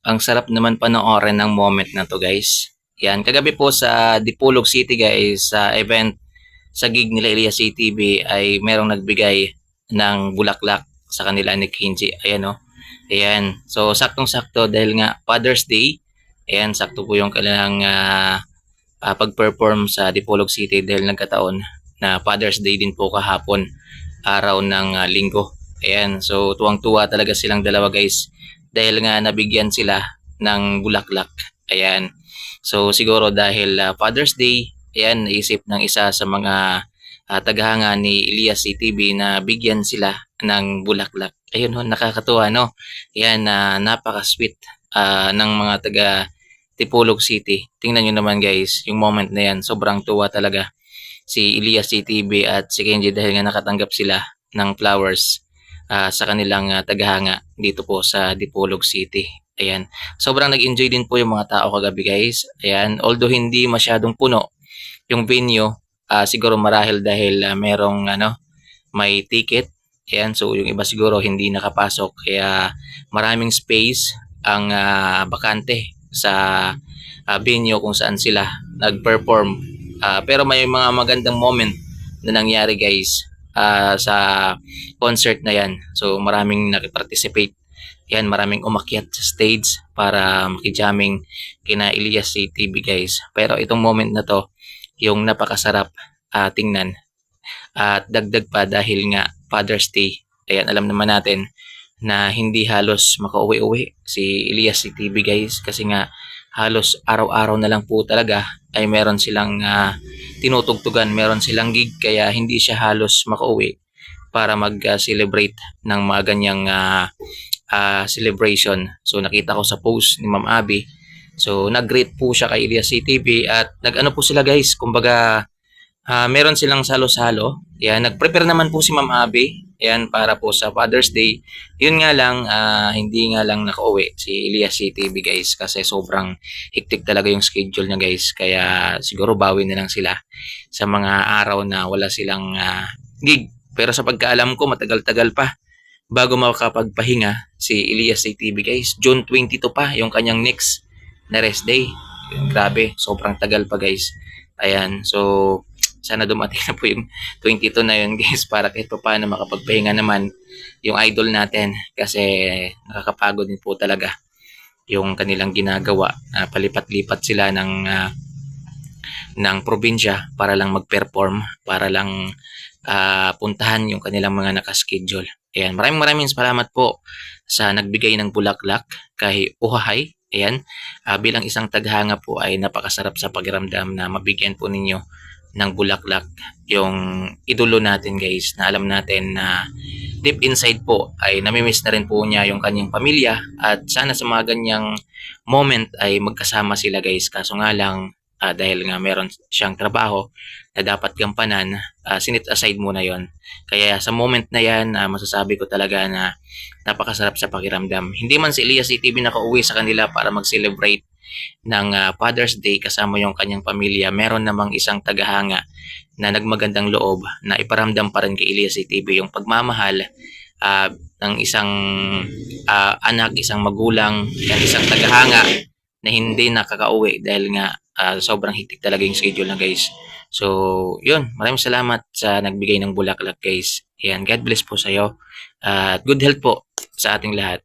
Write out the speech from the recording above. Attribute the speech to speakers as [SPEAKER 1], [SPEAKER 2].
[SPEAKER 1] Ang sarap naman panoorin ng moment na 'to, guys. 'Yan, kagabi po sa Dipolog City, guys, sa event sa gig nila Elias CTV ay merong nagbigay ng bulaklak sa kanila ni Kenji. Ayan, oh. Ayan. So, saktong-sakto dahil nga Father's Day. Ayan, sakto po yung kanilang pag-perform sa Dipolog City dahil nagkataon na Father's Day din po kahapon, araw ng linggo. Ayan, so tuwang-tuwa talaga silang dalawa, guys, dahil nga nabigyan sila ng bulaklak. Ayan. So siguro dahil Father's Day, ayan, naisip ng isa sa mga tagahanga ni Elias CTV na bigyan sila ng bulaklak. Ayun ho, nakakatuwa, no? Ayan, napaka-sweet ng mga taga Tipolog City. Tingnan nyo naman, guys, yung moment na yan. Sobrang tuwa talaga si Elias CTV at si Kenji dahil nga nakatanggap sila ng flowers sa kanilang tagahanga dito po sa Dipolog City. Ayan. Sobrang nag-enjoy din po yung mga tao kagabi, guys. Ayan. Although hindi masyadong puno yung venue, siguro marahil dahil merong may ticket. Ayan. So yung iba siguro hindi nakapasok. Kaya maraming space ang bakante sa venue kung saan sila nag-perform. Pero may mga magandang moment na nangyari, guys, sa concert na yan. So maraming nag-participate. Yan, maraming umakyat sa stage para makijamming kina Elias CTV, guys. Pero itong moment na to, yung napakasarap tingnan. At dagdag pa dahil nga Father's Day. Ayan, alam naman natin na hindi halos makauwi-uwi si Elias CTV, guys, kasi nga halos araw-araw na lang po talaga ay meron silang tinutugtugan, meron silang gig, kaya hindi siya halos makauwi para mag-celebrate ng mga ganyang celebration. So nakita ko sa post ni Ma'am Abby. So nag-greet po siya kay Elias CTV at nag-ano po sila, guys, kumbaga meron silang salo-salo. Yan, nag-prepare naman po si Ma'am Abby. Yan, para po sa Father's Day. Yun nga lang, hindi nga lang nakauwi si Elias CTV, guys, kasi sobrang hectic talaga yung schedule niya, guys. Kaya siguro bawi na lang sila sa mga araw na wala silang gig. Pero sa pagkaalam ko, matagal-tagal pa bago makapagpahinga si Elias CTV, guys. June 22 pa yung kanyang next na rest day. Yun, grabe, sobrang tagal pa, guys. Ayan, so sana dumating na po yung 22 na yun, guys, para kahit pa paano makapagpahinga naman yung idol natin, kasi nakakapagod din po talaga yung kanilang ginagawa. Palipat-lipat sila ng probinsya para lang mag-perform, para lang puntahan yung kanilang mga nakaschedule. Ayan, maraming salamat po sa nagbigay ng bulaklak kay Uhahay. Ayan, bilang isang taghanga po ay napakasarap sa pakiramdam na mabigyan po ninyo ng bulaklak yung idolo natin, guys, na alam natin na deep inside po ay namimiss na rin po niya yung kanyang pamilya at sana sa mga ganyang moment ay magkasama sila, guys. Kaso nga lang dahil nga meron siyang trabaho na dapat gampanan, sinit aside muna yon. Kaya sa moment na yan, masasabi ko talaga na napakasarap sa pakiramdam. Hindi man si Elias CTV nakauwi sa kanila para mag-celebrate ng Father's Day kasama yung kanyang pamilya, meron namang isang tagahanga na nagmagandang loob na iparamdam pa rin kay Elias CTV yung pagmamahal ng isang anak, isang magulang, at isang tagahanga na hindi nakakauwi dahil nga sobrang hectic talaga yung schedule na, guys. So, yun. Maraming salamat sa nagbigay ng bulaklak, guys. Yan. God bless po sa iyo. At good health po sa ating lahat.